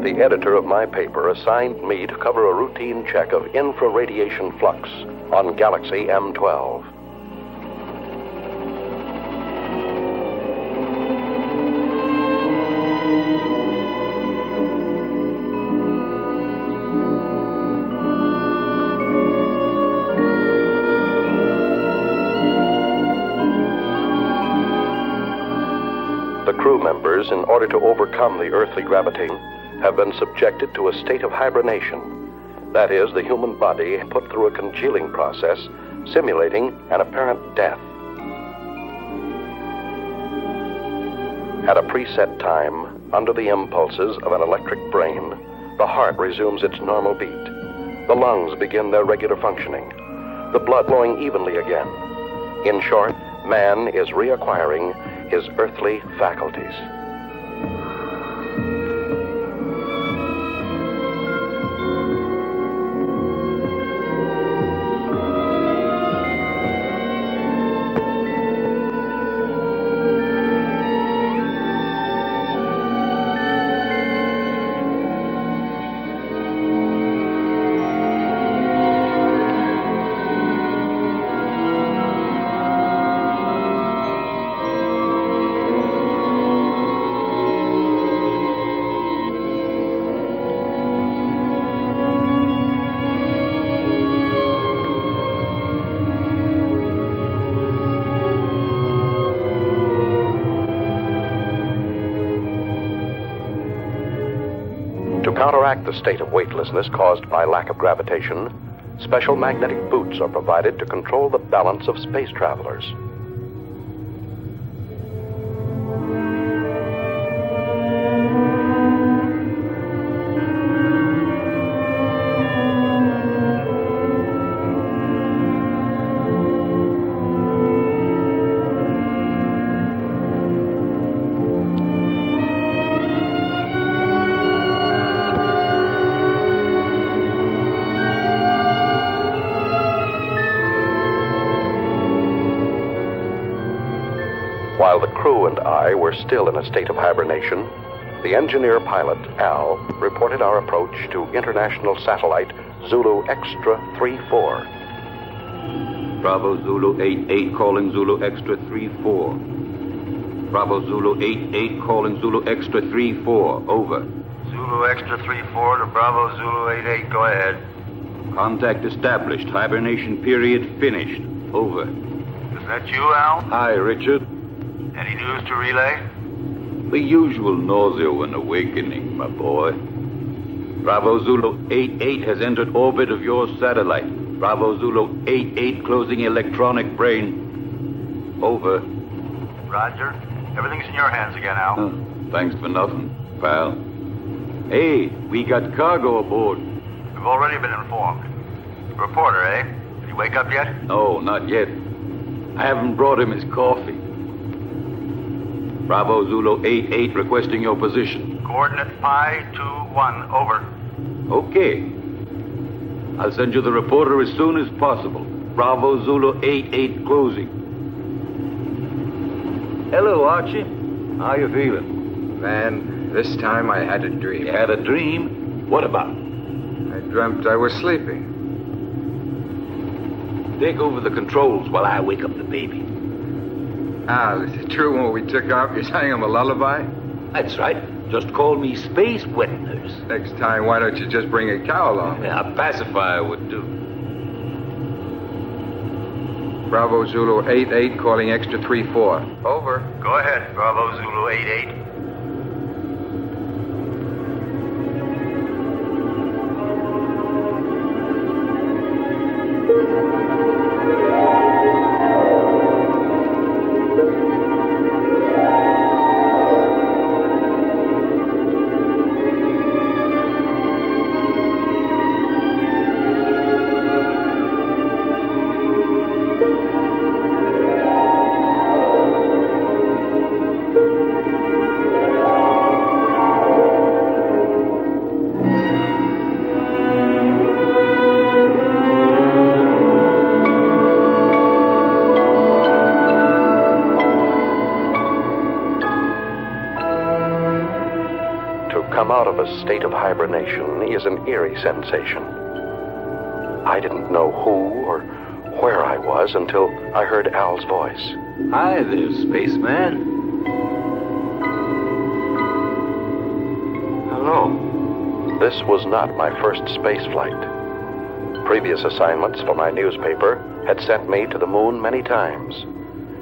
The editor of my paper assigned me to cover a routine check of infraradiation flux on Galaxy M12. The crew members, in order to overcome the earthly gravity, have been subjected to a state of hibernation. That is, the human body put through a congealing process, simulating an apparent death. At a preset time, under the impulses of an electric brain, the heart resumes its normal beat. The lungs begin their regular functioning, the blood flowing evenly again. In short, man is reacquiring his earthly faculties. To counteract the state of weightlessness caused by lack of gravitation, special magnetic boots are provided to control the balance of space travelers. While the crew and I were still in a state of hibernation, the engineer pilot, Al, reported our approach to international satellite Zulu Extra 34. Bravo Zulu 88 calling Zulu Extra 34. Bravo Zulu 88 calling Zulu Extra 34. Over. Zulu Extra 34 to Bravo Zulu 88. Go ahead. Contact established. Hibernation period finished. Over. Is that you, Al? Hi, Richard. Any news to relay? The usual nausea when awakening, my boy. Bravo Zulu 88 has entered orbit of your satellite. Bravo Zulu 88 closing electronic brain. Over. Roger. Everything's in your hands again, Al. Thanks for nothing, pal. Hey, we got cargo aboard. We've already been informed. Reporter, eh? Did he wake up yet? No, not yet. I haven't brought him his coffee. Bravo Zulu 88 requesting your position. Coordinate Pi 21, over. Okay. I'll send you the reporter as soon as possible. Bravo Zulu 88 closing. Hello, Archie. How you feeling? Man, this time I had a dream. You had a dream? What about? I dreamt I was sleeping. Take over the controls while I wake up the baby. Al, is it true when we took off you sang him a lullaby? That's right. Just call me Space Wet Nurse. Next time, why don't you just bring a cow along? Yeah, a pacifier would do. Bravo Zulu 88 calling Extra 34. Over. Go ahead, Bravo Zulu 88. a state of hibernation is an eerie sensation. I didn't know who or where I was until I heard Al's voice. Hi there, spaceman. Hello. This was not my first space flight. Previous assignments for my newspaper had sent me to the moon many times,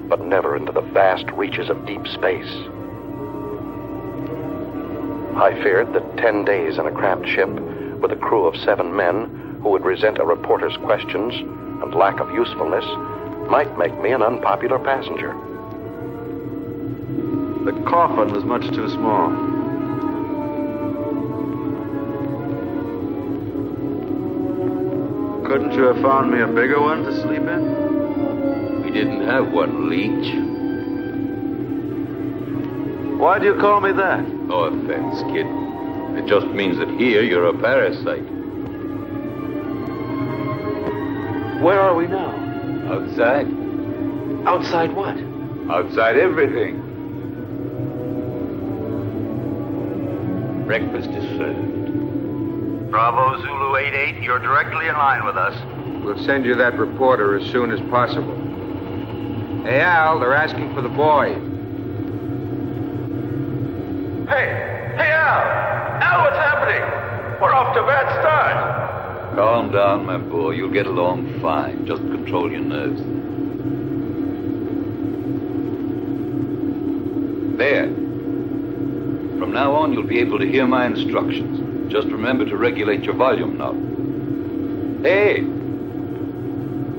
but never into the vast reaches of deep space. I feared that 10 days in a cramped ship with a crew of 7 men who would resent a reporter's questions and lack of usefulness might make me an unpopular passenger. The coffin was much too small. Couldn't you have found me a bigger one to sleep in? We didn't have one, Leech. Why do you call me that? No offense, kid. It just means that here you're a parasite. Where are we now? Outside. Outside what? Outside everything. Breakfast is served. Bravo Zulu 88, you're directly in line with us. We'll send you that reporter as soon as possible. Hey, Al, they're asking for the boy. Hey, Al! Al, what's happening? We're off to a bad start. Calm down, my boy. You'll get along fine. Just control your nerves. There. From now on, you'll be able to hear my instructions. Just remember to regulate your volume knob. Hey!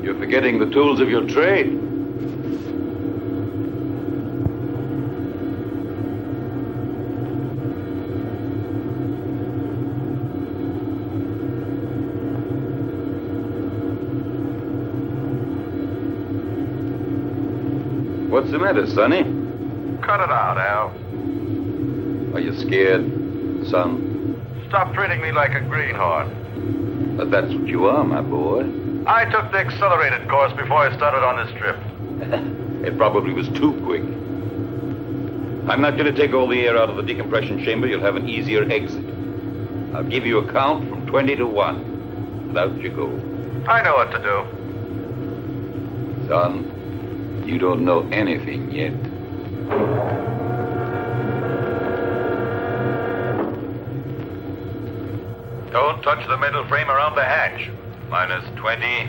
You're forgetting the tools of your trade. What's the matter, Sonny? Cut it out, Al. Are you scared, son? Stop treating me like a greenhorn. But that's what you are, my boy. I took the accelerated course before I started on this trip. It probably was too quick. I'm not going to take all the air out of the decompression chamber. You'll have an easier exit. I'll give you a count from 20 to 1. And out you go. I know what to do. Son, you don't know anything yet. Don't touch the metal frame around the hatch. Minus 20.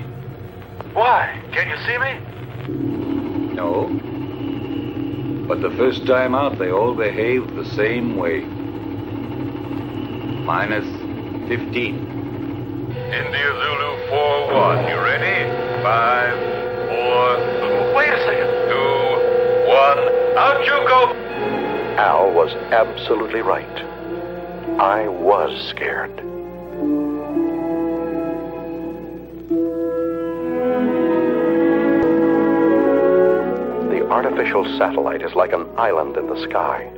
Why? Can't you see me? No. But the first time out, they all behaved the same way. Minus 15. India Zulu 4-1. You ready? 5, 4... Wait a second. 2, 1. Out you go! Al was absolutely right. I was scared. The artificial satellite is like an island in the sky.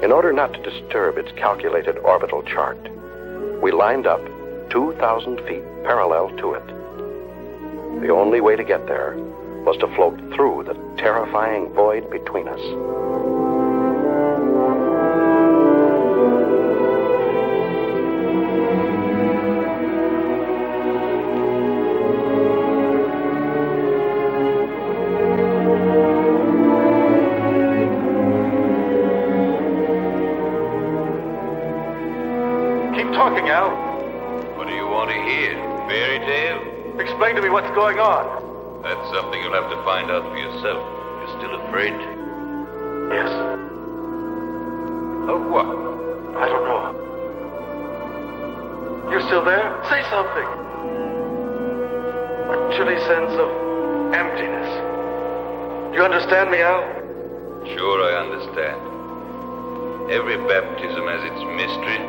In order not to disturb its calculated orbital chart, we lined up 2,000 feet parallel to it. The only way to get there was to float through the terrifying void between us. Keep talking, Al. What do you want to hear? Fairy tale? Explain to me what's going on. That's something you'll have to find out for yourself. You're still afraid? Yes. Of what? I don't know. You're still there? Say something. A chilly sense of emptiness. Do you understand me, Al? Sure, I understand. Every baptism has its mystery,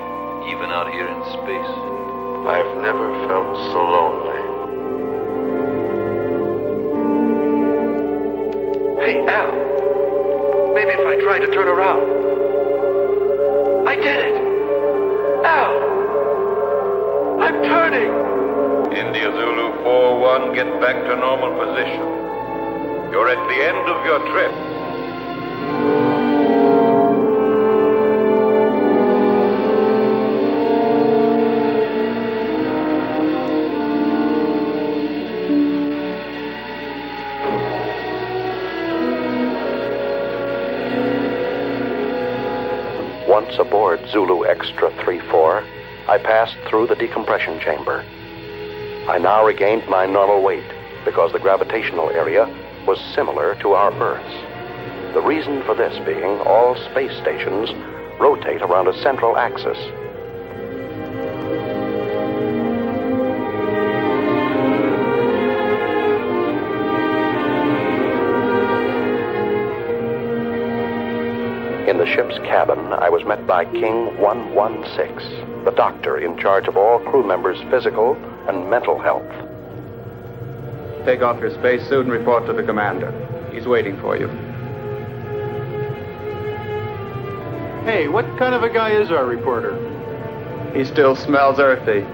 even out here in space. I've never felt so lonely. Hey, Al. Maybe if I try to turn around. I did it. Al. I'm turning. India Zulu 4-1, get back to normal position. You're at the end of your trip. aboard Zulu Extra 34, I passed through the decompression chamber. I now regained my normal weight because the gravitational area was similar to our Earth's. The reason for this being all space stations rotate around a central axis. In the ship's cabin, I was met by King 116, the doctor in charge of all crew members' physical and mental health. Take off your spacesuit and report to the commander. He's waiting for you. Hey, what kind of a guy is our reporter? He still smells earthy.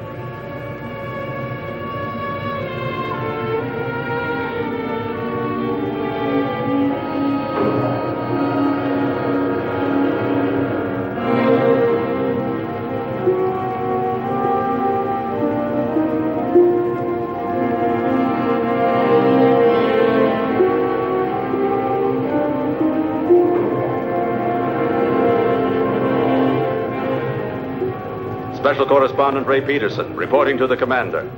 Special Correspondent Ray Peterson, reporting to the commander.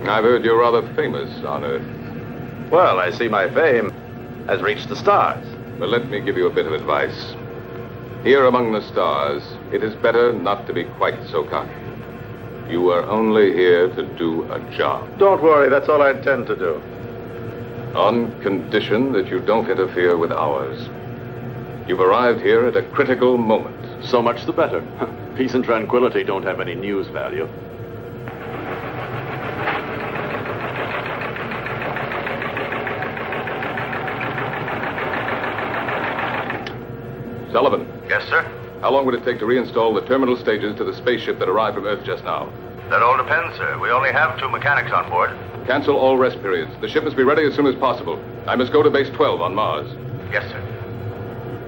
I've heard you're rather famous on Earth. Well, I see my fame has reached the stars. But let me give you a bit of advice. Here among the stars, it is better not to be quite so cocky. You are only here to do a job. Don't worry, that's all I intend to do. On condition that you don't interfere with ours. You've arrived here at a critical moment. So much the better. Peace and tranquility don't have any news value. Sullivan. Yes, sir? How long would it take to reinstall the terminal stages to the spaceship that arrived from Earth just now? That all depends, sir. We only have 2 mechanics on board. Cancel all rest periods. The ship must be ready as soon as possible. I must go to base 12 on Mars. Yes, sir.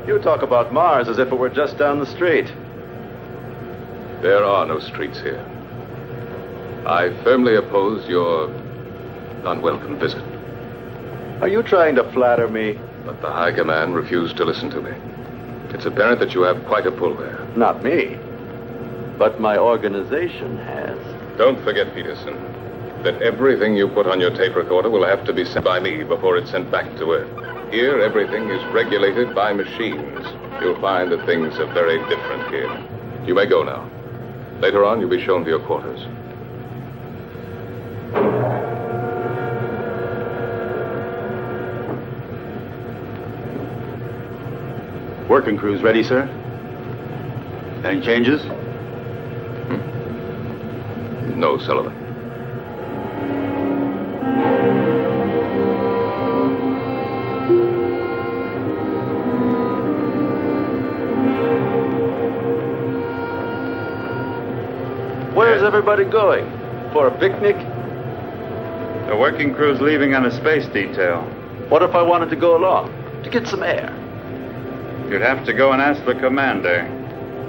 You talk about Mars as if it were just down the street. There are no streets here. I firmly oppose your unwelcome visit. Are you trying to flatter me? But the High Command refused to listen to me. It's apparent that you have quite a pull there. Not me. But my organization has. Don't forget, Peterson, that everything you put on your tape recorder will have to be sent by me before it's sent back to Earth. Here, everything is regulated by machines. You'll find that things are very different here. You may go now. Later on, you'll be shown to your quarters. Working crew's ready, sir? Any changes? No, Sullivan. Where's everybody going? For a picnic? The working crew's leaving on a space detail. What if I wanted to go along? To get some air? You'd have to go and ask the commander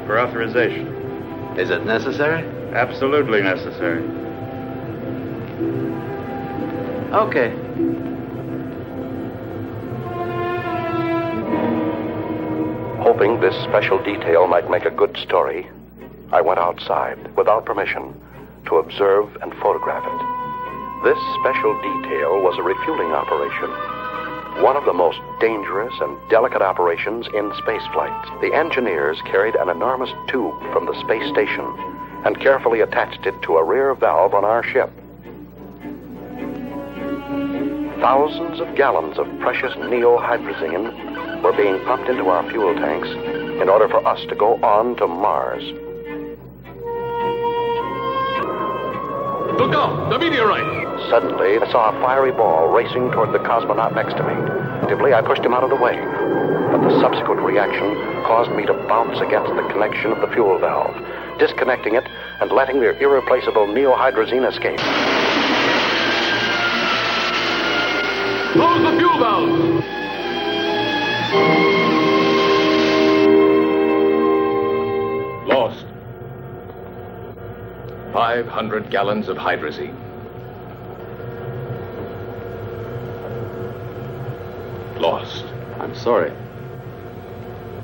for authorization. Is it necessary? Absolutely necessary. Okay. Hoping this special detail might make a good story, I went outside, without permission, to observe and photograph it. This special detail was a refueling operation. One of the most dangerous and delicate operations in spaceflight. The engineers carried an enormous tube from the space station and carefully attached it to a rear valve on our ship. Thousands of gallons of precious neohydrazine were being pumped into our fuel tanks in order for us to go on to Mars. Look out! The meteorite! Suddenly, I saw a fiery ball racing toward the cosmonaut next to me. Instinctively, I pushed him out of the way. But the subsequent reaction caused me to bounce against the connection of the fuel valve, disconnecting it and letting the irreplaceable neohydrazine escape. Close the fuel valve! Lost. 500 gallons of hydrazine. Lost. I'm sorry.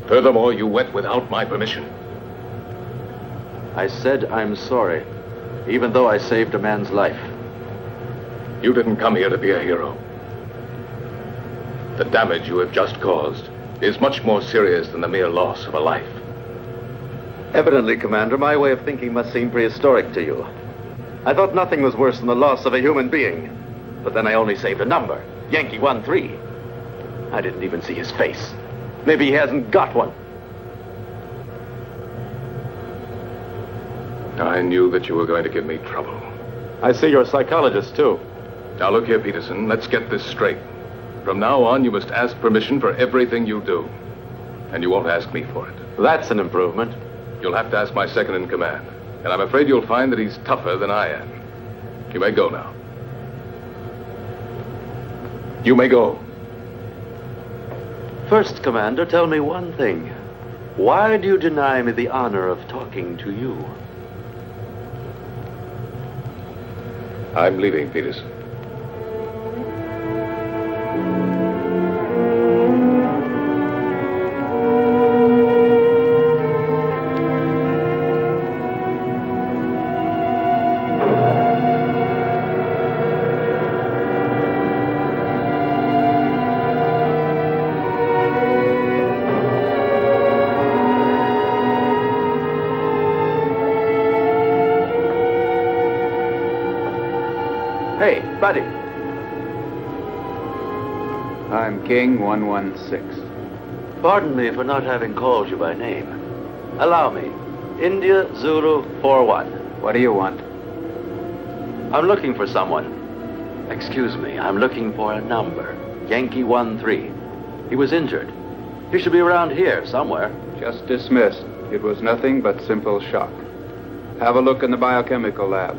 Furthermore, you went without my permission. I said I'm sorry, even though I saved a man's life. You didn't come here to be a hero. The damage you have just caused is much more serious than the mere loss of a life. Evidently, Commander, my way of thinking must seem prehistoric to you. I thought nothing was worse than the loss of a human being. But then I only saved a number, Yankee 13. I didn't even see his face. Maybe he hasn't got one. I knew that you were going to give me trouble. I see you're a psychologist, too. Now look here, Peterson, let's get this straight. From now on, you must ask permission for everything you do. And you won't ask me for it. That's an improvement. You'll have to ask my second in command. And I'm afraid you'll find that he's tougher than I am. You may go now. You may go. First, Commander, tell me one thing. Why do you deny me the honor of talking to you? I'm leaving, Peterson. Hey, buddy. I'm King 116. Pardon me for not having called you by name. Allow me. India Zulu 41. What do you want? I'm looking for someone. Excuse me, I'm looking for a number. Yankee 13. He was injured. He should be around here somewhere. Just dismissed. It was nothing but simple shock. Have a look in the biochemical lab.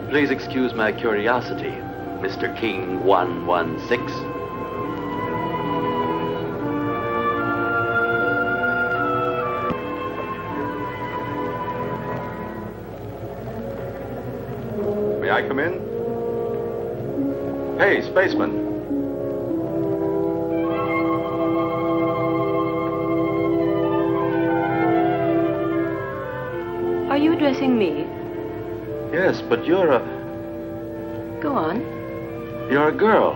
Please excuse my curiosity, Mr. King 116. May I come in? Hey, spaceman. Are you addressing me? Yes, but you're a... Go on. You're a girl.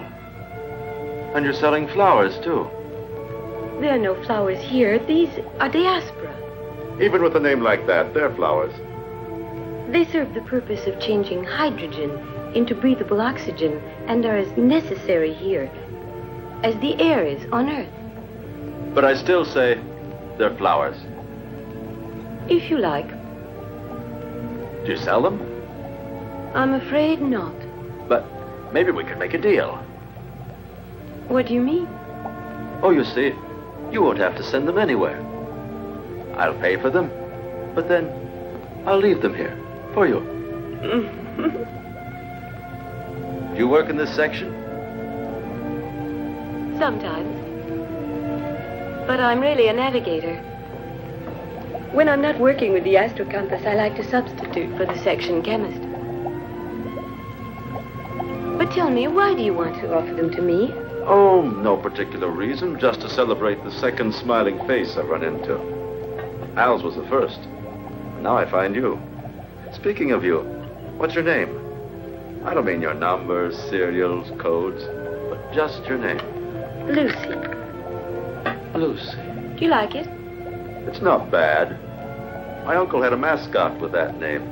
And you're selling flowers, too. There are no flowers here. These are diaspora. Even with a name like that, they're flowers. They serve the purpose of changing hydrogen into breathable oxygen and are as necessary here as the air is on Earth. But I still say they're flowers. If you like. Do you sell them? I'm afraid not. But maybe we could make a deal. What do you mean? Oh, you see, you won't have to send them anywhere. I'll pay for them, but then I'll leave them here for you. Do you work in this section? Sometimes. But I'm really a navigator. When I'm not working with the astrocompass, I like to substitute for the section chemist. But tell me, why do you want to offer them to me? Oh, no particular reason, just to celebrate the second smiling face I've run into. Al's was the first. Now I find you. Speaking of you, what's your name? I don't mean your numbers, serials, codes, but just your name. Lucy. Lucy. Do you like it? It's not bad. My uncle had a mascot with that name.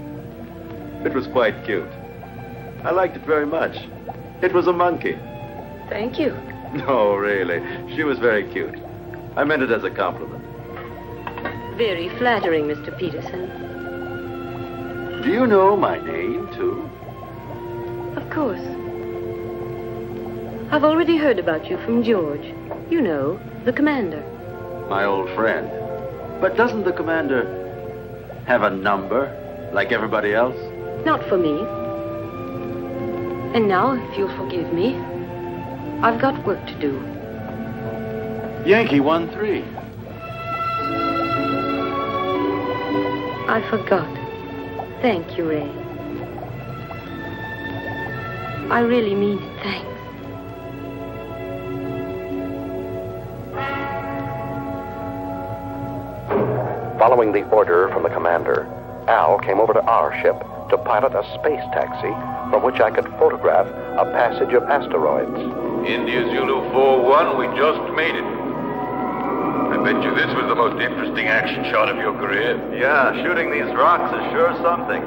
It was quite cute. I liked it very much. It was a monkey. Thank you. No, really. She was very cute. I meant it as a compliment. Very flattering, Mr. Peterson. Do you know my name, too? Of course. I've already heard about you from George. You know, the commander. My old friend. But doesn't the commander have a number, like everybody else? Not for me. And now, if you'll forgive me, I've got work to do. Yankee 13. I forgot. Thank you, Ray. I really mean it. Thanks. Following the order from the commander, Al came over to our ship to pilot a space taxi from which I could photograph a passage of asteroids. India Zulu 4-1, we just made it. I bet you this was the most interesting action shot of your career. Yeah, shooting these rocks is sure something.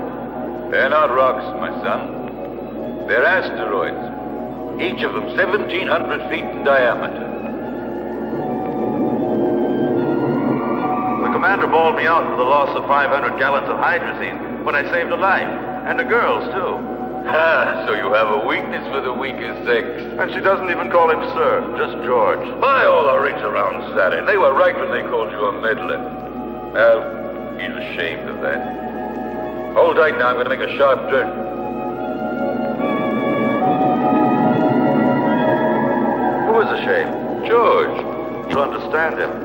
They're not rocks, my son. They're asteroids. Each of them 1,700 feet in diameter. The commander bawled me out for the loss of 500 gallons of hydrazine, but I saved a life. And the girls, too. Ah, so you have a weakness for the weaker sex. And she doesn't even call him sir, just George. By all the rich around Saturn, they were right when they called you a meddler. Well, he's ashamed of that. Hold tight now, I'm going to make a sharp turn. Who is ashamed? George. You understand him.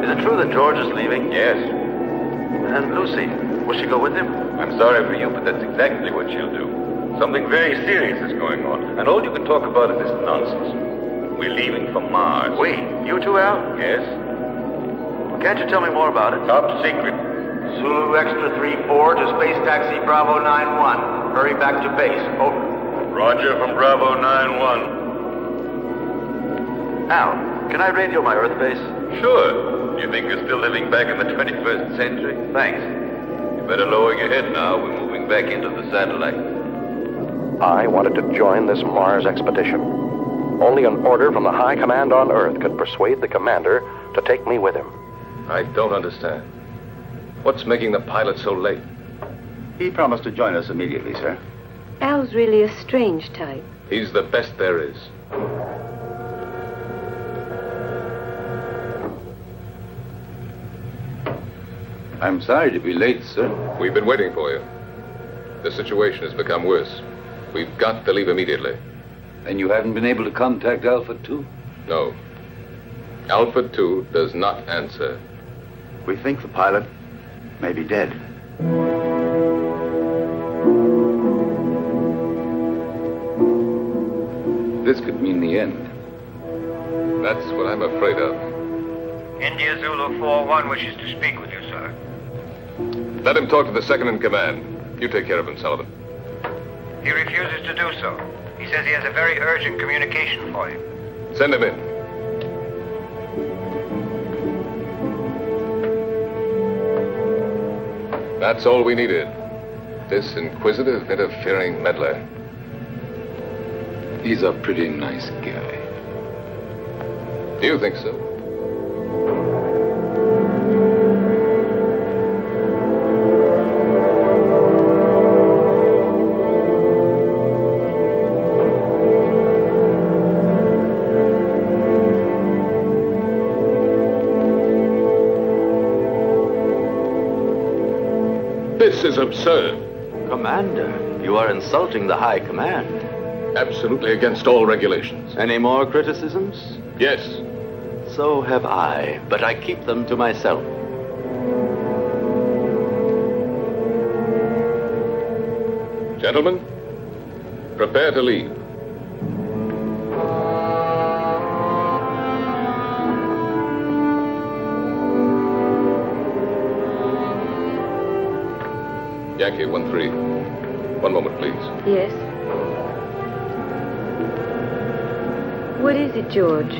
Is it true that George is leaving? Yes. And Lucy, will she go with him? I'm sorry for you, but that's exactly what she'll do. Something very serious is going on, and all you can talk about is this nonsense. We're leaving for Mars. We? You too, Al? Yes. Can't you tell me more about it? Top secret. Zulu Extra 3-4 to Space Taxi Bravo 9-1. Hurry back to base. Over. Roger from Bravo 9-1. Al, can I radio my Earth base? Sure. You think you're still living back in the 21st century? Thanks. You better lower your head now. We're moving back into the satellite. I wanted to join this Mars expedition. Only an order from the high command on Earth could persuade the commander to take me with him. I don't understand. What's making the pilot so late? He promised to join us immediately, sir. Al's really a strange type. He's the best there is. I'm sorry to be late, sir. We've been waiting for you. The situation has become worse. We've got to leave immediately. And you haven't been able to contact Alpha 2? No. Alpha 2 does not answer. We think the pilot may be dead. This could mean the end. That's what I'm afraid of. India Zulu 4-1 wishes to speak with you, sir. Let him talk to the second in command. You take care of him, Sullivan. He refuses to do so. He says he has a very urgent communication for you. Send him in. That's all we needed. This inquisitive, interfering meddler. He's a pretty nice guy. Do you think so? This is absurd. Commander, you are insulting the High Command. Absolutely against all regulations. Any more criticisms? Yes. So have I, but I keep them to myself. Gentlemen, prepare to leave. Yankee 1-3. One moment, please. Yes? What is it, George?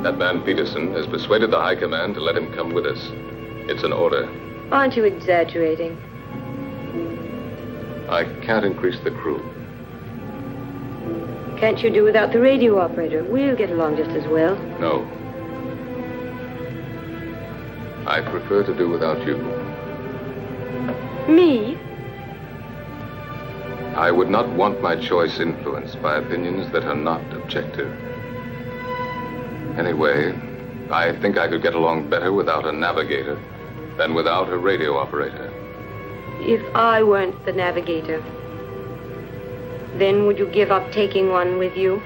That man Peterson has persuaded the High Command to let him come with us. It's an order. Aren't you exaggerating? I can't increase the crew. Can't you do without the radio operator? We'll get along just as well. No. I prefer to do without you. Me? I would not want my choice influenced by opinions that are not objective. Anyway, I think I could get along better without a navigator than without a radio operator. If I weren't the navigator, then would you give up taking one with you?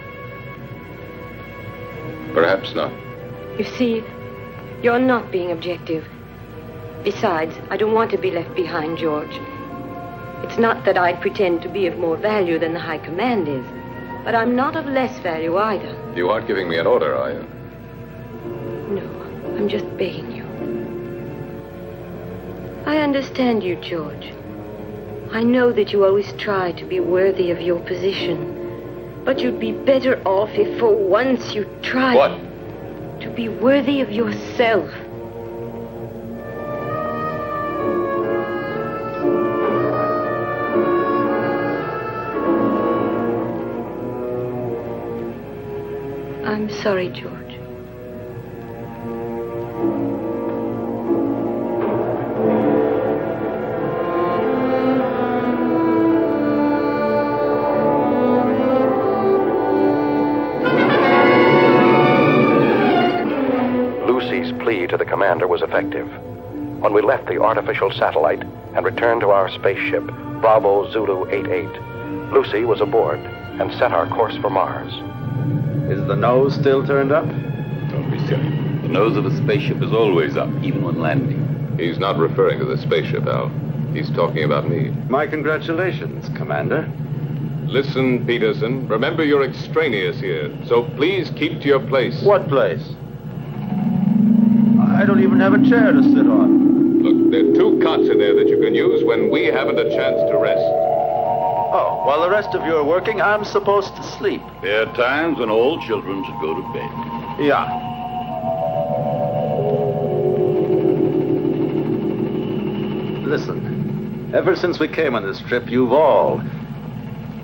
Perhaps not. You see, you're not being objective. Besides, I don't want to be left behind, George. It's not that I'd pretend to be of more value than the High Command is. But I'm not of less value either. You aren't giving me an order, are you? No, I'm just begging you. I understand you, George. I know that you always try to be worthy of your position. But you'd be better off if for once you tried... What? To be worthy of yourself. I'm sorry, George. Lucy's plea to the commander was effective. When we left the artificial satellite and returned to our spaceship, Bravo Zulu 88, Lucy was aboard and set our course for Mars. Is the nose still turned up? Don't be silly. The nose of a spaceship is always up, even when landing. He's not referring to the spaceship, Al. He's talking about me. My congratulations, Commander. Listen, Peterson, remember you're extraneous here, so please keep to your place. What place? I don't even have a chair to sit on. Look, there are 2 cots in there that you can use when we haven't a chance to rest. Oh, while the rest of you are working, I'm supposed to sleep. There are times when all children should go to bed. Yeah. Listen, ever since we came on this trip, you've all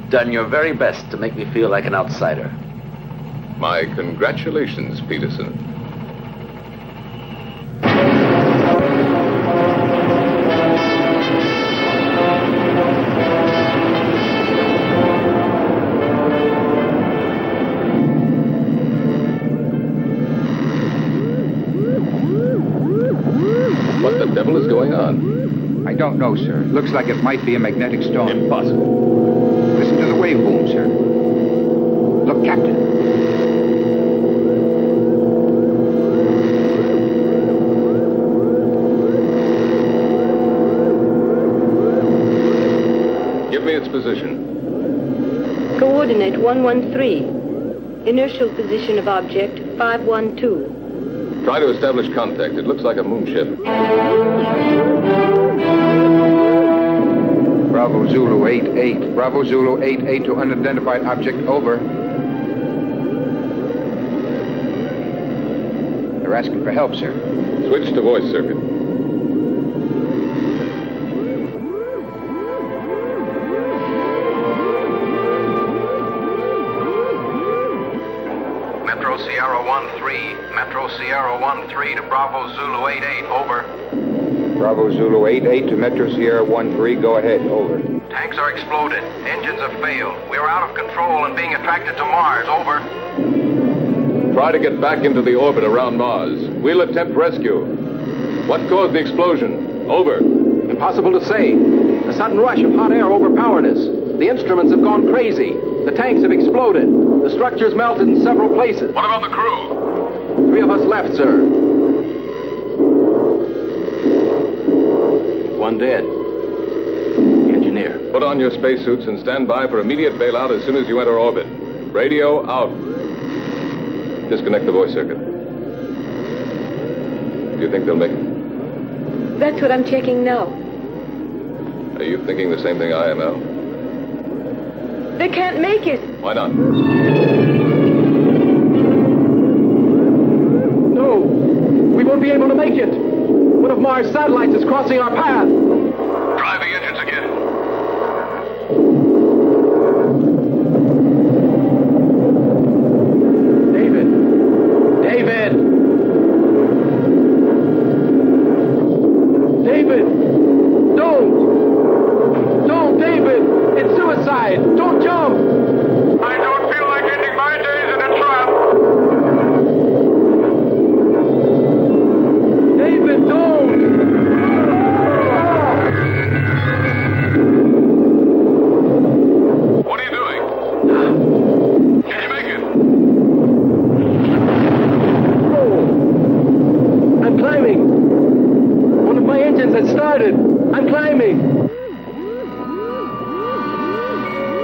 done your very best to make me feel like an outsider. My congratulations, Peterson. What the devil is going on? I don't know, sir. Looks like it might be a magnetic storm. Impossible. Listen to the waveboom, sir. Look, Captain. Give me its position. Coordinate 113. Inertial position of object 512. Try to establish contact. It looks like a moonship. Bravo Zulu 88. Bravo Zulu 88 to unidentified object, over. They're asking for help, sir. Switch to voice circuit. Metro Sierra 13. Metro Sierra 13 to Bravo Zulu 88, over. Bravo Zulu 88 to Metro Sierra 13, go ahead, over. Tanks are exploded. Engines have failed. We are out of control and being attracted to Mars, over. Try to get back into the orbit around Mars. We'll attempt rescue. What caused the explosion? Over. Impossible to say. A sudden rush of hot air overpowered us. The instruments have gone crazy. The tanks have exploded. The structure's melted in several places. What about the crew? 3 of us left, sir. 1 dead. The engineer. Put on your spacesuits and stand by for immediate bailout as soon as you enter orbit. Radio out. Disconnect the voice circuit. Do you think they'll make it? That's what I'm checking now. Are you thinking the same thing I am, Al? They can't make it. Why not? No, we won't be able to make it. One of Mars' satellites is crossing our path. Drive the engines again. David! David! David! Don't! Don't, David! It's suicide! Don't jump! I don't feel like ending my days in a trap. David, don't! What are you doing? Can you make it? Oh! I'm climbing! One of my engines has started! I'm climbing!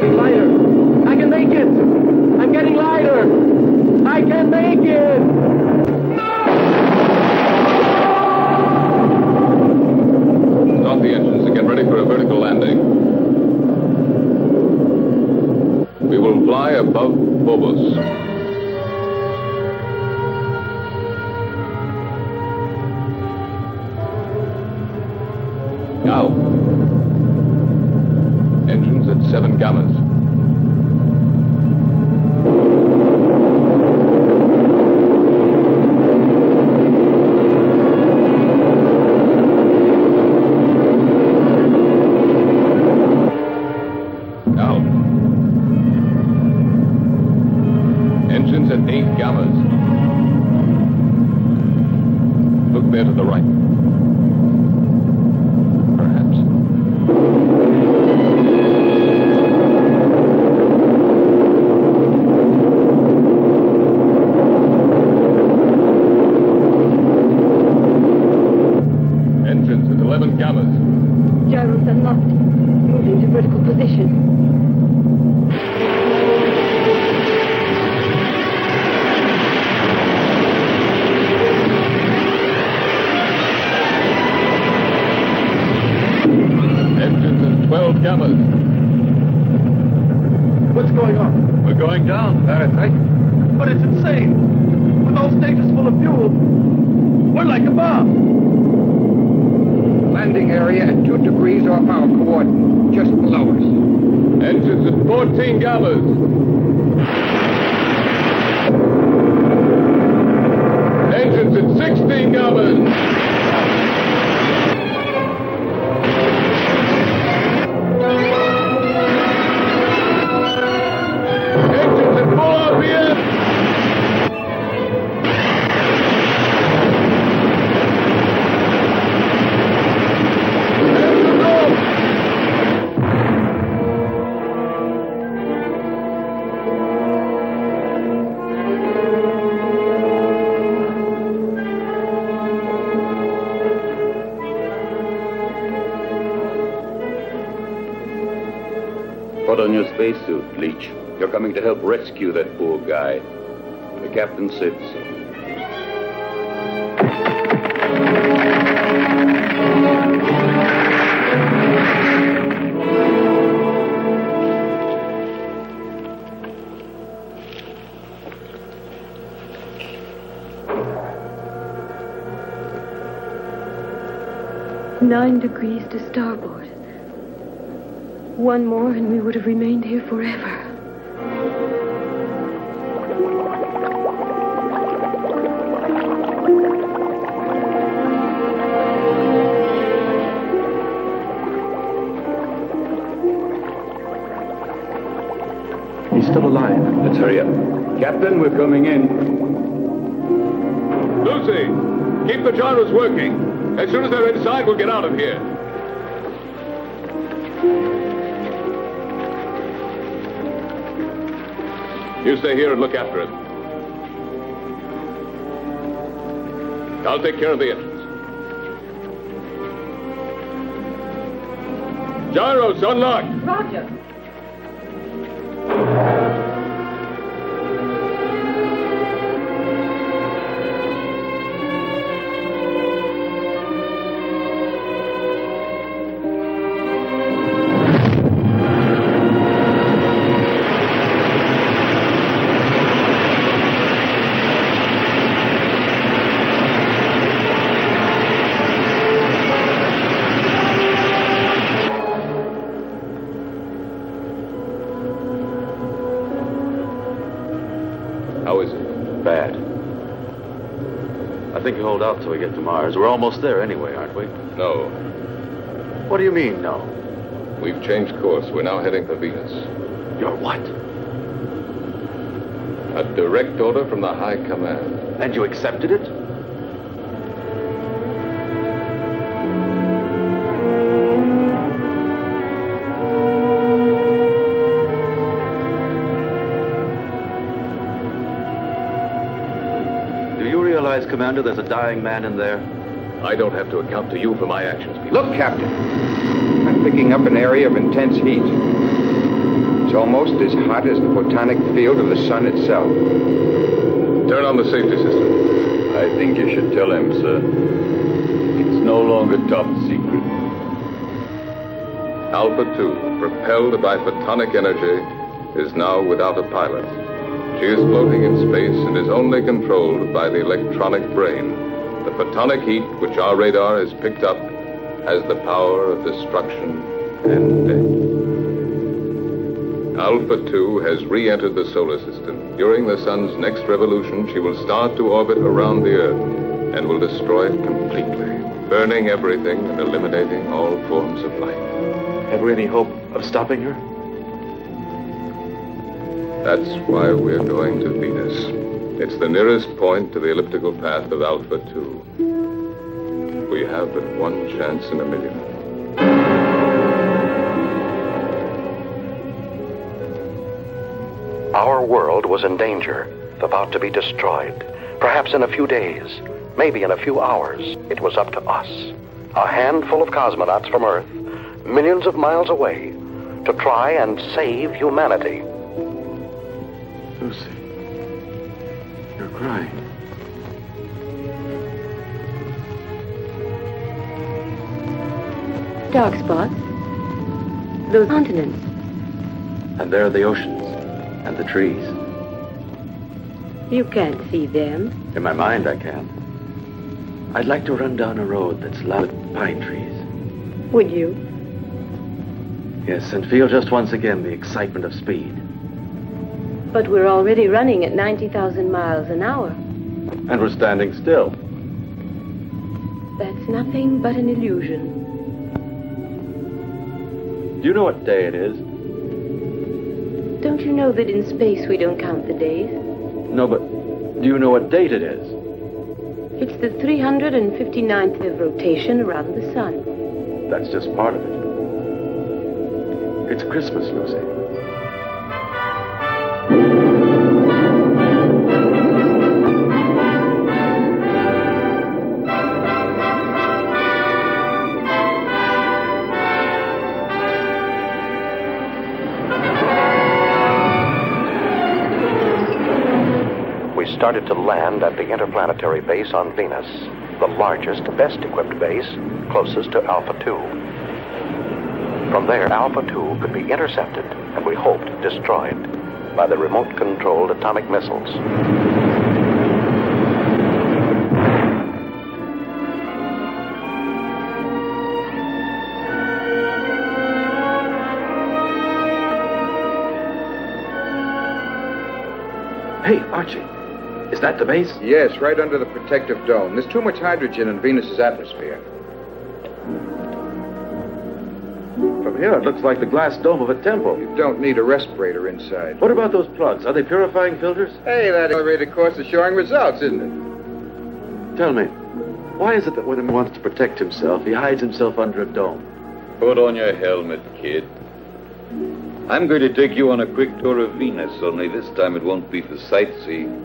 Hey, lighter! I can make it! fighter! I can make it! Start the engines and get ready for a vertical landing. We will fly above Phobos. Now. Engines at 7 gammas. Now. Engines at 8 gammas. Look there to the right. Gyros unlocked. Moving to vertical position. Engines at 12 gammas. What's going on? We're going down. That's right. But it's insane. With all stages full of fuel, we're like a bomb. Landing area at 2 degrees off our coordinate, just below us. Engines at 14 gammas. Engines at 16 gammas. Engines at full RPM. Put on your spacesuit, Leech. You're coming to help rescue that poor guy. The captain said so. Nine degrees to starboard. One more and we would have remained here forever. He's still alive. Let's hurry up. Captain, we're coming in. Lucy, keep the gyros working. As soon as they're inside, we'll get out of here. You stay here and look after him. I'll take care of the engines. Gyros unlocked. Roger. How is it? Bad. I think you hold out till we get to Mars. We're almost there anyway, aren't we? No. What do you mean, no? We've changed course. We're now heading for Venus. You're what? A direct order from the High Command. And you accepted it? Commander, there's a dying man in there. I don't have to account to you for my actions, Peter. Look, Captain. I'm picking up an area of intense heat. It's almost as hot as the photonic field of the sun itself. Turn on the safety system. I think you should tell him, sir. It's no longer top secret. Alpha 2, propelled by photonic energy, is now without a pilot. She is floating in space and is only controlled by the electronic brain. The photonic heat, which our radar has picked up, has the power of destruction and death. Alpha 2 has re-entered the solar system. During the sun's next revolution, she will start to orbit around the Earth and will destroy it completely, burning everything and eliminating all forms of life. Have we any hope of stopping her? That's why we're going to Venus. It's the nearest point to the elliptical path of Alpha 2. We have but one chance in a million. Our world was in danger, about to be destroyed. Perhaps in a few days, maybe in a few hours, it was up to us, a handful of cosmonauts from Earth, millions of miles away, to try and save humanity. Lucy, you're crying. Dark spots. Those continents. And there are the oceans and the trees. You can't see them. In my mind, I can. I'd like to run down a road that's lined with pine trees. Would you? Yes, and feel just once again the excitement of speed. But we're already running at 90,000 miles an hour. And we're standing still. That's nothing but an illusion. Do you know what day it is? Don't you know that in space we don't count the days? No, but do you know what date it is? It's the 359th of rotation around the sun. That's just part of it. It's Christmas, Lucy. Started to land at the interplanetary base on Venus, the largest, best-equipped base, closest to Alpha 2. From there, Alpha 2 could be intercepted, and we hoped destroyed, by the remote-controlled atomic missiles. Hey, Archie. Is that the base? Yes, right under the protective dome. There's too much hydrogen in Venus's atmosphere. From here, it looks like the glass dome of a temple. You don't need a respirator inside. What about those plugs? Are they purifying filters? Hey, that elevated course is showing results, isn't it? Tell me, why is it that when he wants to protect himself, he hides himself under a dome? Put on your helmet, kid. I'm going to take you on a quick tour of Venus, only this time it won't be for sightseeing.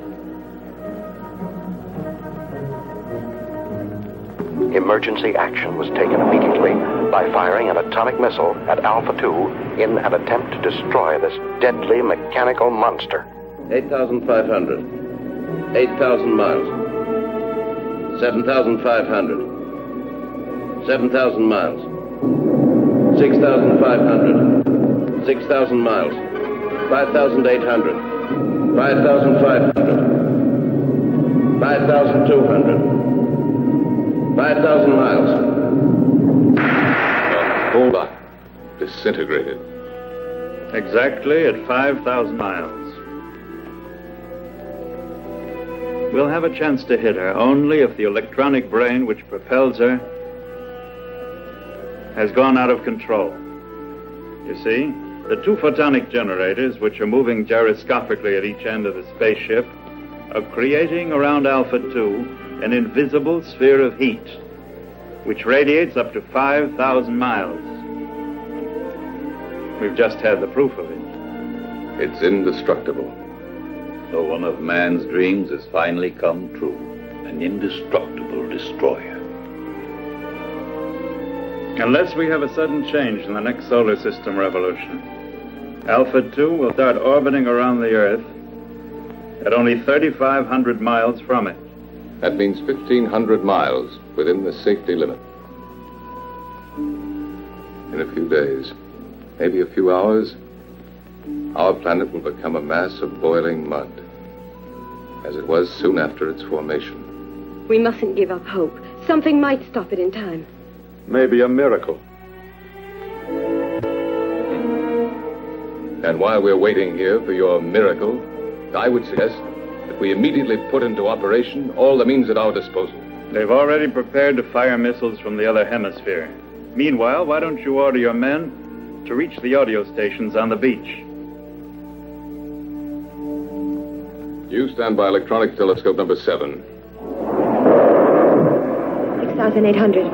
Emergency action was taken immediately by firing an atomic missile at Alpha 2 in an attempt to destroy this deadly mechanical monster. 8,500. 8,000 miles. 7,500. 7,000 miles. 6,500. 6,000 miles. 5,800. 5,500. 5,200. 5,000 miles. Hold on. Disintegrated. Exactly at 5,000 miles. We'll have a chance to hit her only if the electronic brain which propels her has gone out of control. You see, the two photonic generators, which are moving gyroscopically at each end of the spaceship, are creating around Alpha 2 an invisible sphere of heat, which radiates up to 5,000 miles. We've just had the proof of it. It's indestructible. So one of man's dreams has finally come true. An indestructible destroyer. Unless we have a sudden change in the next solar system revolution, Alpha 2 will start orbiting around the Earth at only 3,500 miles from it. That means 1,500 miles within the safety limit. In a few days, maybe a few hours, our planet will become a mass of boiling mud, as it was soon after its formation. We mustn't give up hope. Something might stop it in time. Maybe a miracle. And while we're waiting here for your miracle, I would suggest that we immediately put into operation all the means at our disposal. They've already prepared to fire missiles from the other hemisphere. Meanwhile, why don't you order your men to reach the audio stations on the beach? You stand by electronic telescope number 7. 6,800.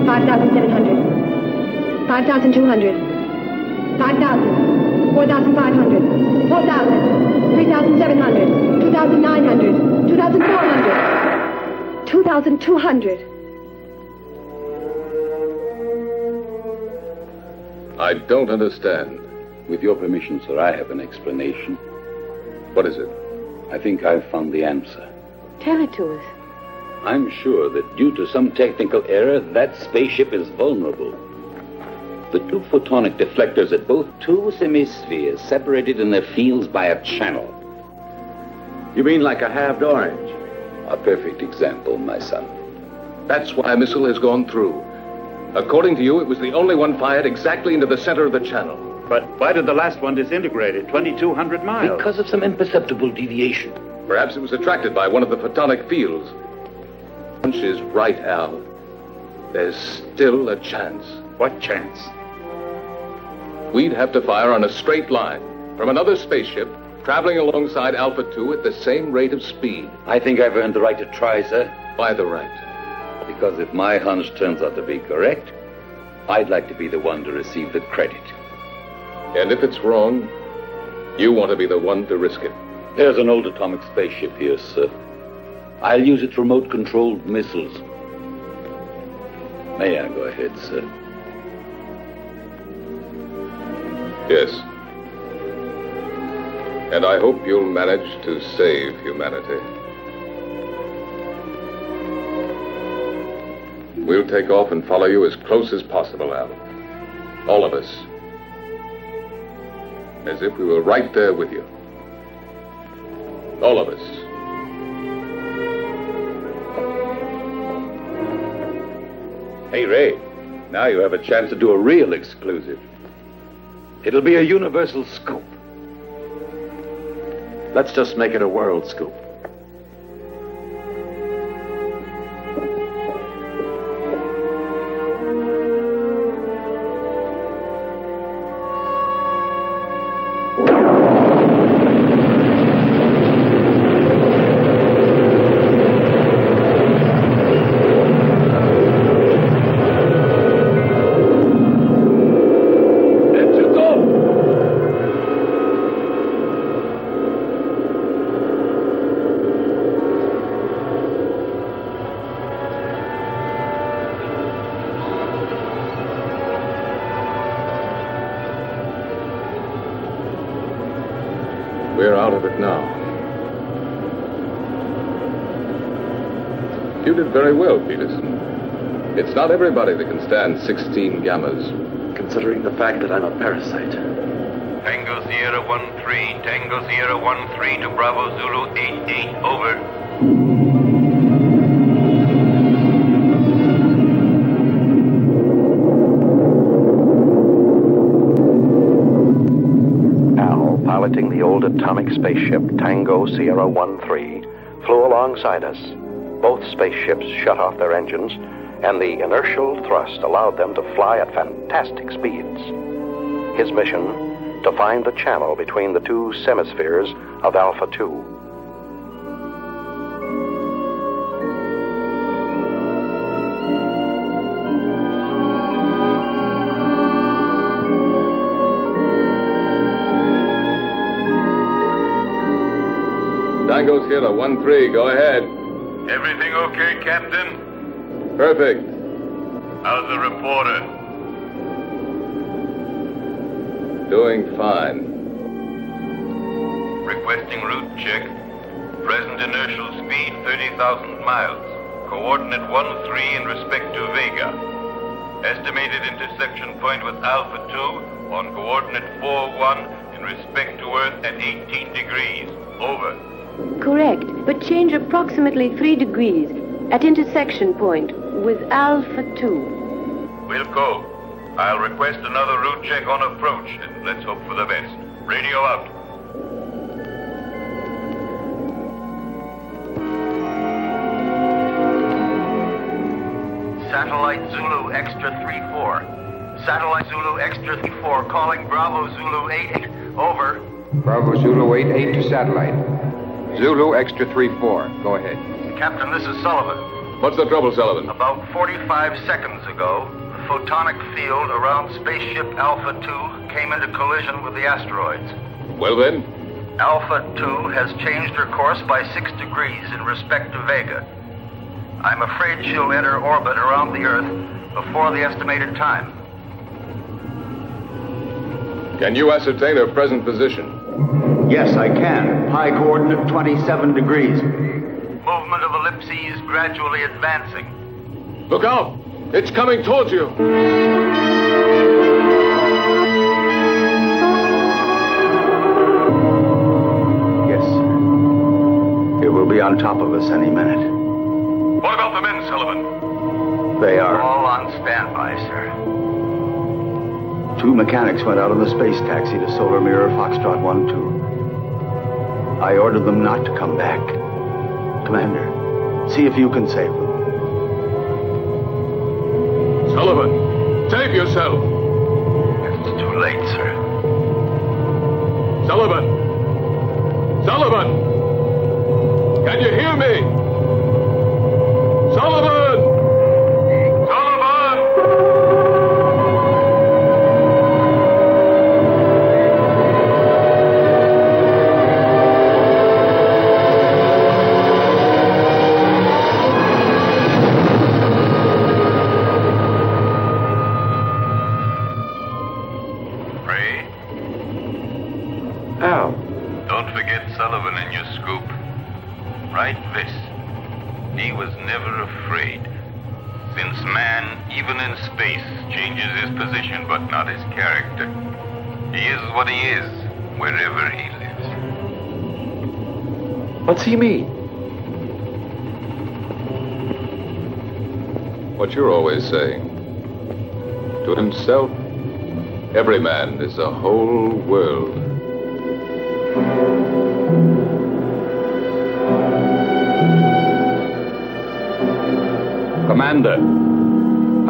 5,700. 5,200. 5,000. 4,500. 4,000. 3,700. 2,900. 2,400. 2,200. I don't understand. With your permission, sir, I have an explanation. What is it? I think I've found the answer. Tell it to us. I'm sure that due to some technical error, that spaceship is vulnerable. The two photonic deflectors at both two semispheres separated in their fields by a channel. You mean like a halved orange? A perfect example, my son. That's why a missile has gone through. According to you, it was the only one fired exactly into the center of the channel. But why did the last one disintegrate at 2,200 miles? Because of some imperceptible deviation. Perhaps it was attracted by one of the photonic fields. Punch is right, Al. There's still a chance. What chance? We'd have to fire on a straight line from another spaceship traveling alongside Alpha 2 at the same rate of speed. I think I've earned the right to try, sir. Why the right? Because if my hunch turns out to be correct, I'd like to be the one to receive the credit. And if it's wrong, you want to be the one to risk it. There's an old atomic spaceship here, sir. I'll use its remote-controlled missiles. May I go ahead, sir? Yes. And I hope you'll manage to save humanity. We'll take off and follow you as close as possible, Al. All of us. As if we were right there with you. All of us. Hey, Ray, now you have a chance to do a real exclusive. It'll be a universal scoop. Let's just make it a world scoop. We're out of it now. You did very well, Peterson. It's not everybody that can stand 16 gammas. Considering the fact that I'm a parasite. Tango Sierra 1-3, Tango Sierra 1-3 to Bravo Zulu 8-8, over. Piloting the old atomic spaceship Tango Sierra 1-3, flew alongside us. Both spaceships shut off their engines, and the inertial thrust allowed them to fly at fantastic speeds. His mission, to find the channel between the two semispheres of Alpha 2. Tango Sierra 1-3, go ahead. Everything okay, Captain? Perfect. How's the reporter? Doing fine. Requesting route check. Present inertial speed 30,000 miles. Coordinate 13 in respect to Vega. Estimated intersection point with Alpha 2 on coordinate 41 in respect to Earth at 18 degrees. Over. Correct, but change approximately 3 degrees at intersection point with Alpha 2. Wilco, I'll request another route check on approach, and let's hope for the best. Radio out. Satellite Zulu Extra 34. Satellite Zulu Extra 34 calling Bravo Zulu 88. Over. Bravo Zulu 88 to satellite. Zulu Extra 34. Go ahead. Captain, this is Sullivan. What's the trouble, Sullivan? About 45 seconds ago, the photonic field around spaceship Alpha 2 came into collision with the asteroids. Well then? Alpha 2 has changed her course by 6 degrees in respect to Vega. I'm afraid she'll enter orbit around the Earth before the estimated time. Can you ascertain her present position? Yes, I can. Pi coordinate 27 degrees. Movement of ellipses gradually advancing. Look out! It's coming towards you! Yes, sir. It will be on top of us any minute. What about the men, Sullivan? They are. All on standby, sir. 2 mechanics went out on the space taxi to Solar Mirror Foxtrot 1-2. I ordered them not to come back. Commander, see if you can save them. Sullivan, save yourself! It's too late, sir. Sullivan! Sullivan! Can you hear me? Sullivan! Sullivan! Ray? Al. Don't forget Sullivan in your scoop. Write this. He was never afraid. Since man, even in space, changes his position but not his character. He is what he is, wherever he lives. What's he mean? What you're always saying. To himself, every man is a whole world. Commander,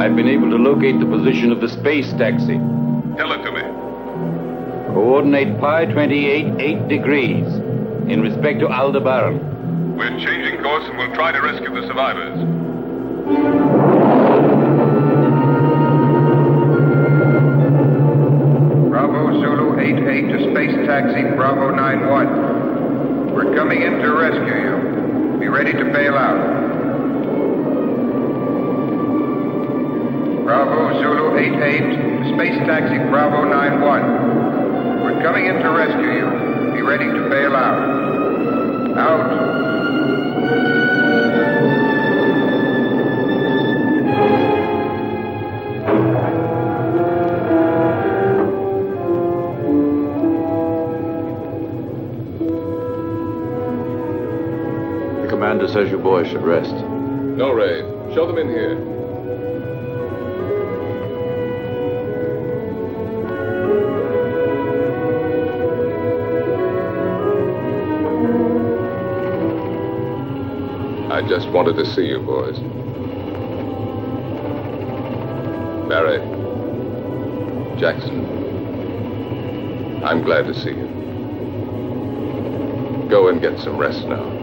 I've been able to locate the position of the space taxi. Tell it to me. Coordinate pi 28, 8 degrees in respect to Aldebaran. We're changing course and we'll try to rescue the survivors. Bravo Zulu 88 to space taxi Bravo 91. We're coming in to rescue you. Be ready to bail out. Bravo Zulu 88, space taxi Bravo 91. We're coming in to rescue you. Be ready to bail out. Out. The commander says you boys should rest. No, Ray. Show them in here. I just wanted to see you boys. Barry, Jackson, I'm glad to see you. Go and get some rest now.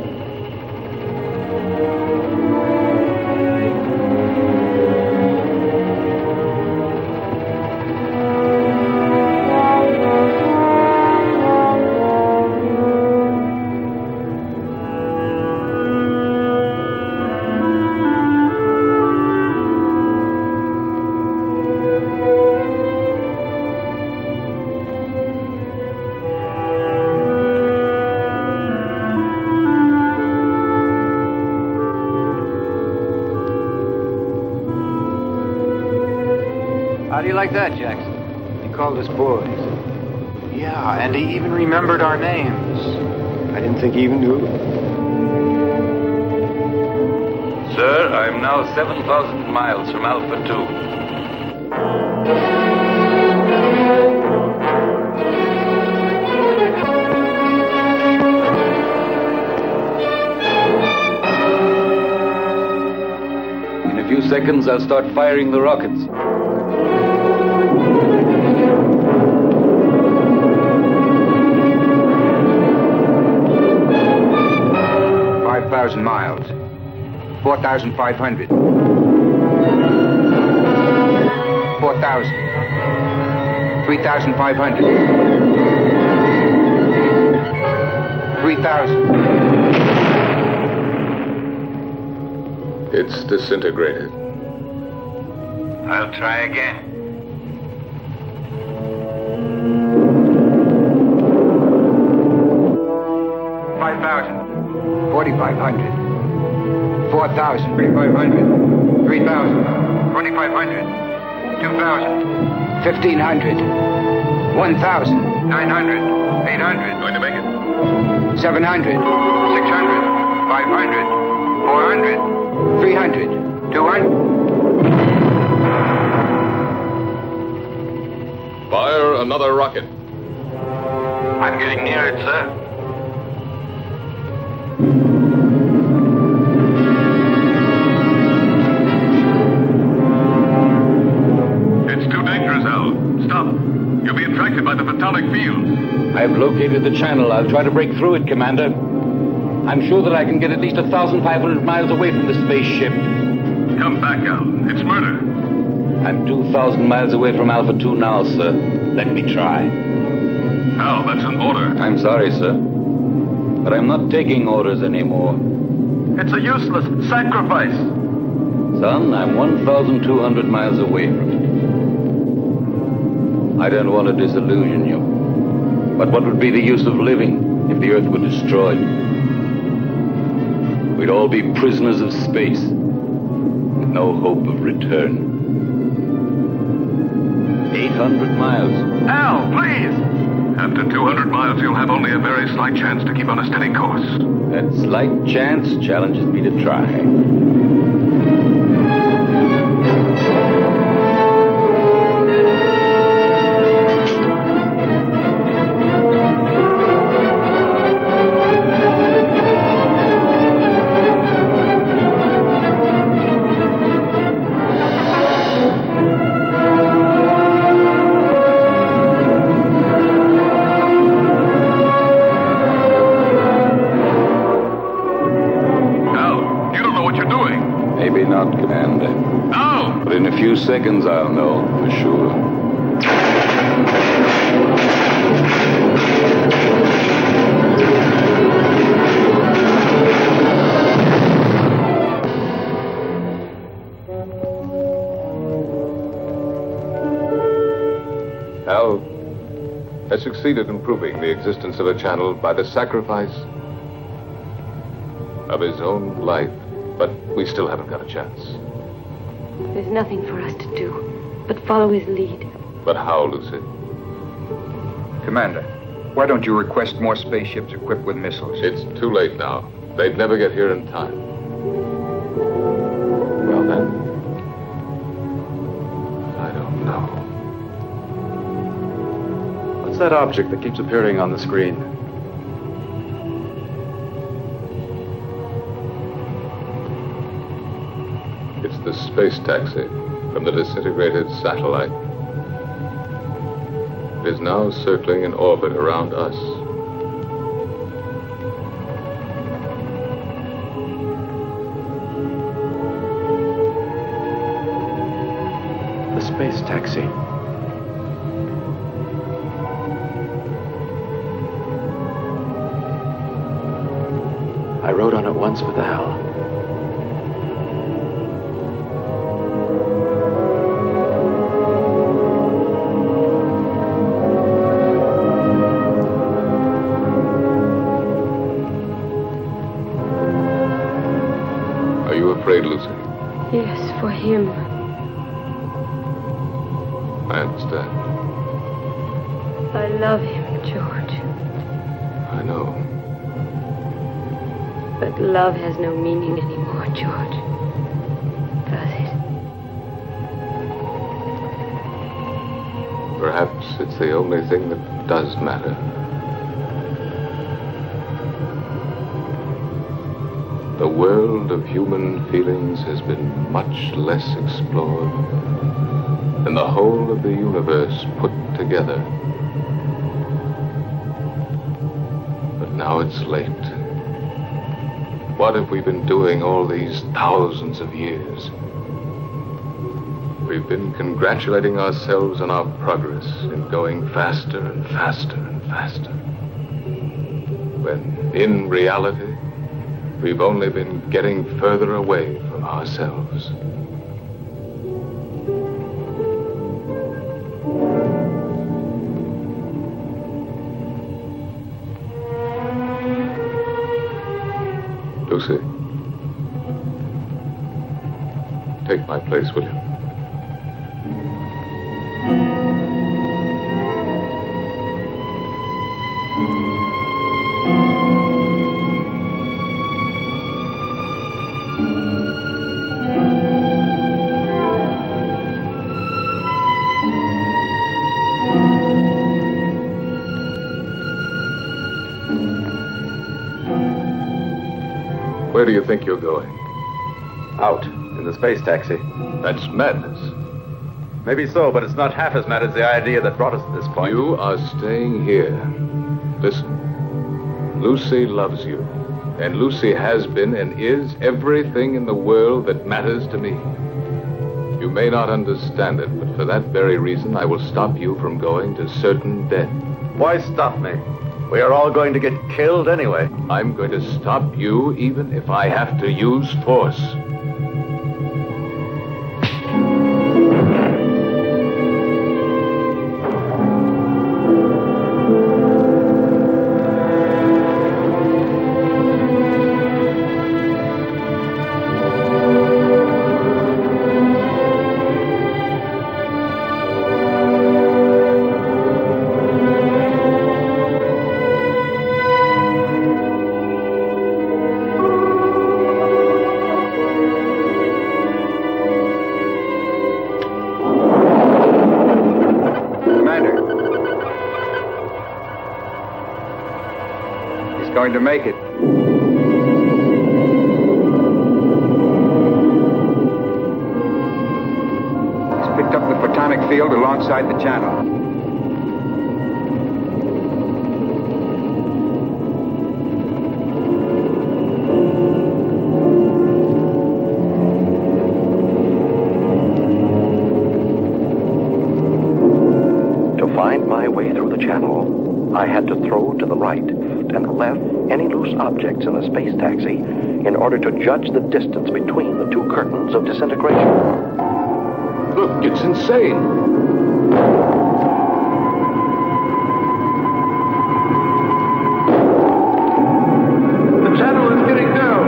you like that, Jackson? He called us boys. Yeah, and he even remembered our names. I didn't think he even knew. Sir, I'm now 7,000 miles from Alpha 2. In a few seconds, I'll start firing the rockets. 5,000 miles. 4,500. 4,000. 3,500. 3,000. It's disintegrated. I'll try again. 5,000. 4,500. 4,000. 3,500. 3,000. 2,500. 2,000. 1,500. 1,000. 900. 800. Going to make it? 700. 600. 500. 400. 300. 200. Fire another rocket. I'm getting near it, sir. It's too dangerous, Al. Stop. You'll be attracted by the photonic field. I've located the channel. I'll try to break through it, Commander. I'm sure that I can get at least 1,500 miles away from the spaceship. Come back, Al. It's murder. I'm 2,000 miles away from Alpha 2 now, sir. Let me try. Al, that's an order. I'm sorry, sir. But I'm not taking orders anymore. It's a useless sacrifice. Son, I'm 1,200 miles away from it. I don't want to disillusion you. But what would be the use of living if the Earth were destroyed? We'd all be prisoners of space, with no hope of return. 800 miles. Al, please! After 200 miles, you'll have only a very slight chance to keep on a steady course. That slight chance challenges me to try. Maybe not, Commander. No! But in a few seconds, I'll know for sure. Al has succeeded in proving the existence of a channel by the sacrifice of his own life. But we still haven't got a chance. There's nothing for us to do but follow his lead. But how, Lucy? Commander, why don't you request more spaceships equipped with missiles? It's too late now. They'd never get here in time. Well, then, I don't know. What's that object that keeps appearing on the screen? It's the space taxi from the disintegrated satellite. It is now circling in orbit around us. The space taxi. I rode on it once with Al. Are you afraid, Lucy? Yes, for him. I understand. I love him, George. I know. But love has no meaning anymore, George. Does it? Perhaps it's the only thing that does matter. The world of human feelings has been much less explored than the whole of the universe put together. But now it's late. What have we been doing all these thousands of years? We've been congratulating ourselves on our progress in going faster and faster and faster. When, in reality, we've only been getting further away from ourselves. Lucy, take my place, will you? Where do you think you're going? Out, in the space taxi. That's madness. Maybe so, but it's not half as mad as the idea that brought us to this point. You are staying here. Listen, Lucy loves you. And Lucy has been and is everything in the world that matters to me. You may not understand it, but for that very reason, I will stop you from going to certain death. Why stop me? We are all going to get killed anyway. I'm going to stop you even if I have to use force. Going to make it. He's picked up the photonic field alongside the channel. To find my way through the channel, I had to throw to the right and left any loose objects in the space taxi in order to judge the distance between the two curtains of disintegration. Look, it's insane. The channel is getting down.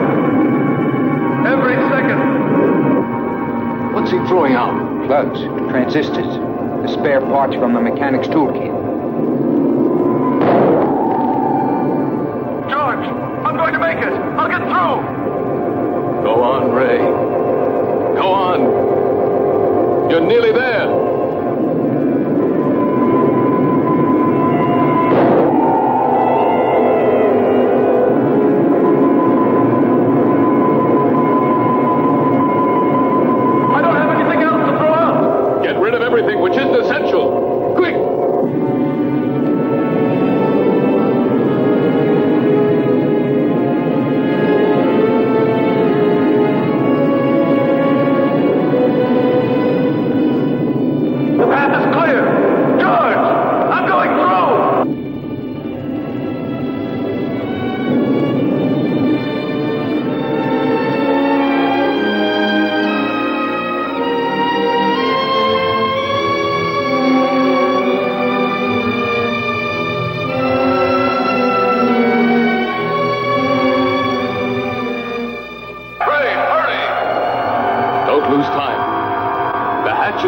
Every second. What's he throwing out? Plugs, transistors, the spare parts from the mechanic's toolkit. I'm going to make it. I'll get through. Go on, Ray. Go on. You're nearly there. I don't have anything else to throw out. Get rid of everything which isn't essential. Quick!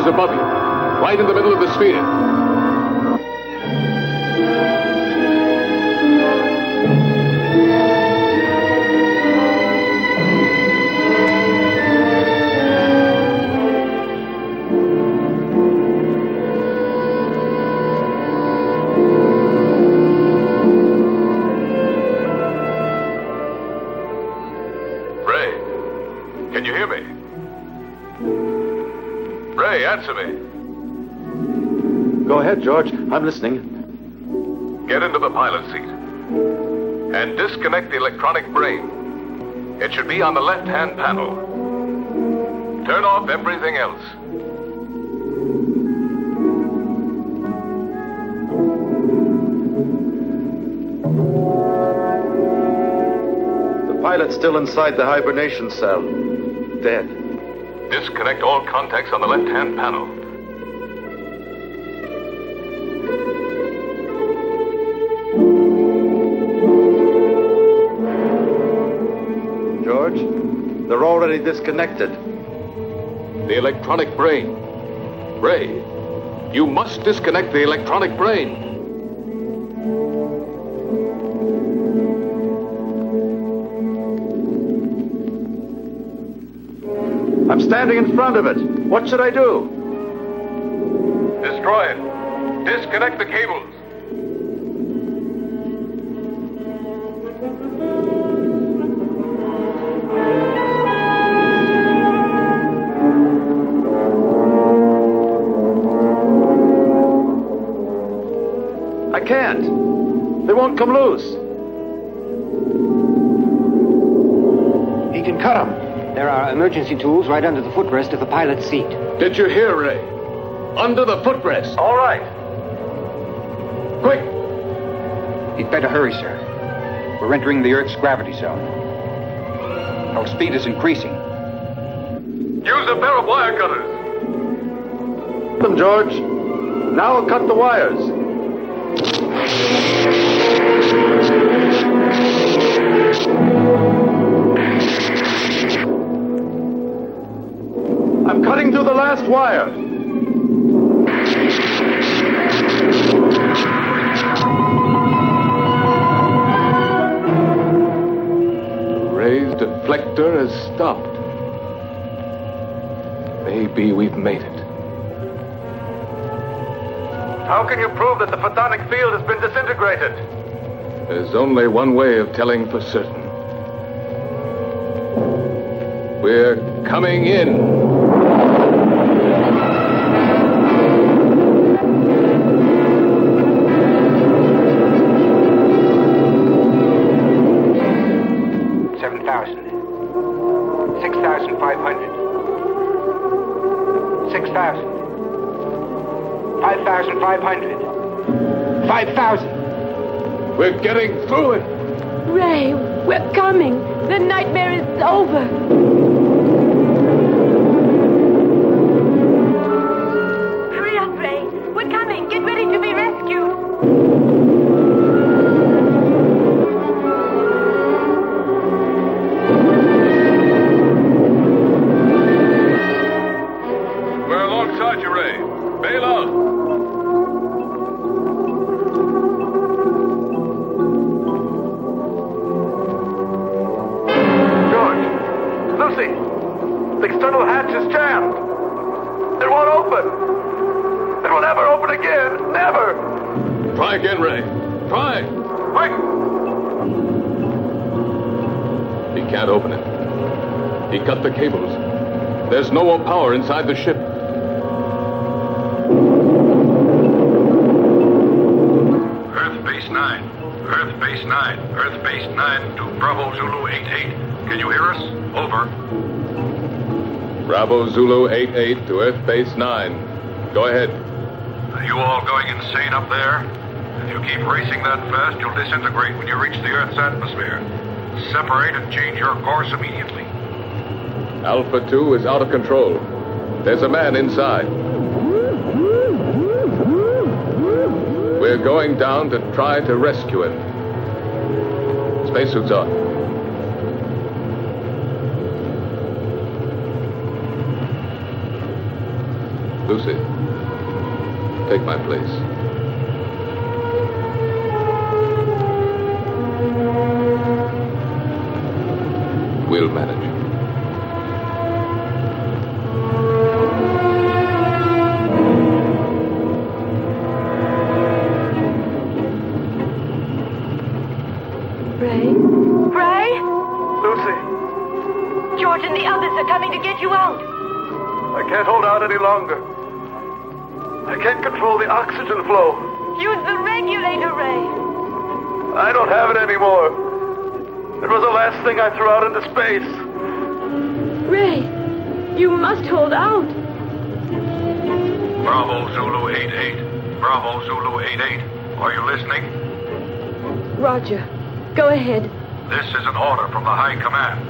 Above you. Right in the middle of the sphere. Can you hear me? Ray, answer me. Go ahead, George. I'm listening. Get into the pilot seat and disconnect the electronic brain. It should be on the left-hand panel. Turn off everything else. The pilot's still inside the hibernation cell. Dead. Disconnect all contacts on the left-hand panel. George, they're already disconnected. The electronic brain. Ray, you must disconnect the electronic brain. I'm standing in front of it. What should I do? Destroy it. Disconnect the cables. I can't. They won't come loose. He can cut them. There are emergency tools right under the footrest of the pilot's seat. Did you hear, Ray? Under the footrest. All right. Quick! You'd better hurry, sir. We're entering the Earth's gravity zone. Our speed is increasing. Use a pair of wire cutters. Them, George. Now I'll cut the wires. I'm cutting through the last wire. Ray's deflector has stopped. Maybe we've made it. How can you prove that the photonic field has been disintegrated? There's only one way of telling for certain. We're coming in. We're getting through it. Ray, we're coming. The nightmare is over. Hurry up, Ray. We're coming. Get ready to be rescued. We're alongside you, Ray. Bail out. The external hatch is jammed. It won't open. It will never open again. Never. Try again, Ray. Try. Quick. He can't open it. He cut the cables. There's no more power inside the ship. Earth Base 9. Earth Base 9. Earth Base 9 to Bravo Zulu 88. Can you hear us? Over. Bravo Zulu 88 to Earth Base 9. Go ahead. Are you all going insane up there? If you keep racing that fast, you'll disintegrate when you reach the Earth's atmosphere. Separate and change your course immediately. Alpha 2 is out of control. There's a man inside. We're going down to try to rescue him. Spacesuits on. Lucy, Take my place. We'll manage. Ray? Ray? Lucy, George and the others are coming to get you out. I can't hold out any longer. I can't control the oxygen flow. Use the regulator, Ray. I don't have it anymore. It was the last thing I threw out into space. Ray, you must hold out. Bravo Zulu 88. Bravo Zulu 88. Are you listening? Roger. Go ahead. This is an order from the High Command.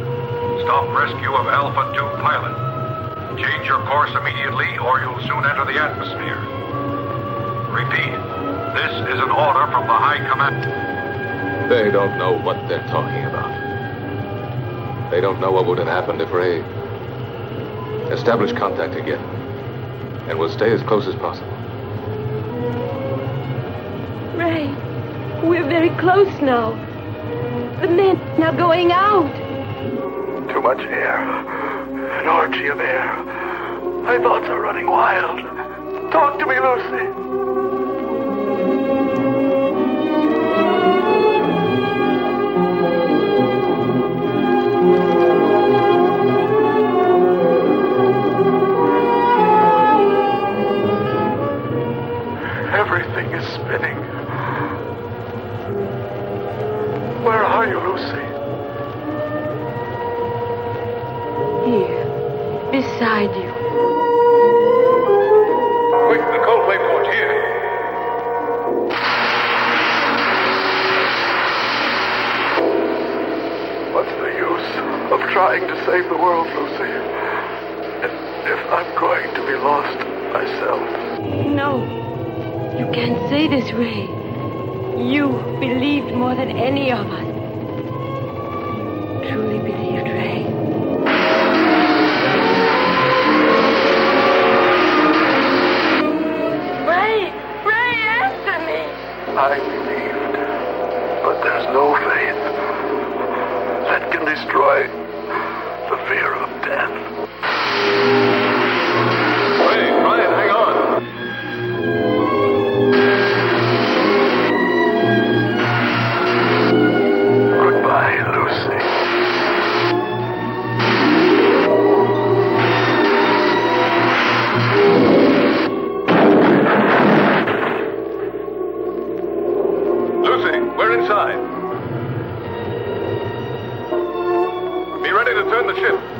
Stop rescue of Alpha 2 pilot. Change your course immediately or you'll soon enter the atmosphere. Repeat. This is an order from the High Command. They don't know what they're talking about. They don't know what would have happened if Ray... Establish contact again. And we'll stay as close as possible. Ray, we're very close now. The men are going out. Too much air. An orgy of air. My thoughts are running wild. Talk to me, Lucy. Everything is spinning. Where are you, Lucy? Here, beside you. Quick, the coldplay port here. What's the use of trying to save the world, Lucy? If I'm going to be lost myself. No, you can't say this, Ray. You believed more than any of us. Truly believed, Ray. Ray, answer me. I believed, but there's no faith that can destroy the fear of death. Ray, Brian, hang on. Goodbye, Lucy. Lucy, we're inside. Be ready to turn the ship.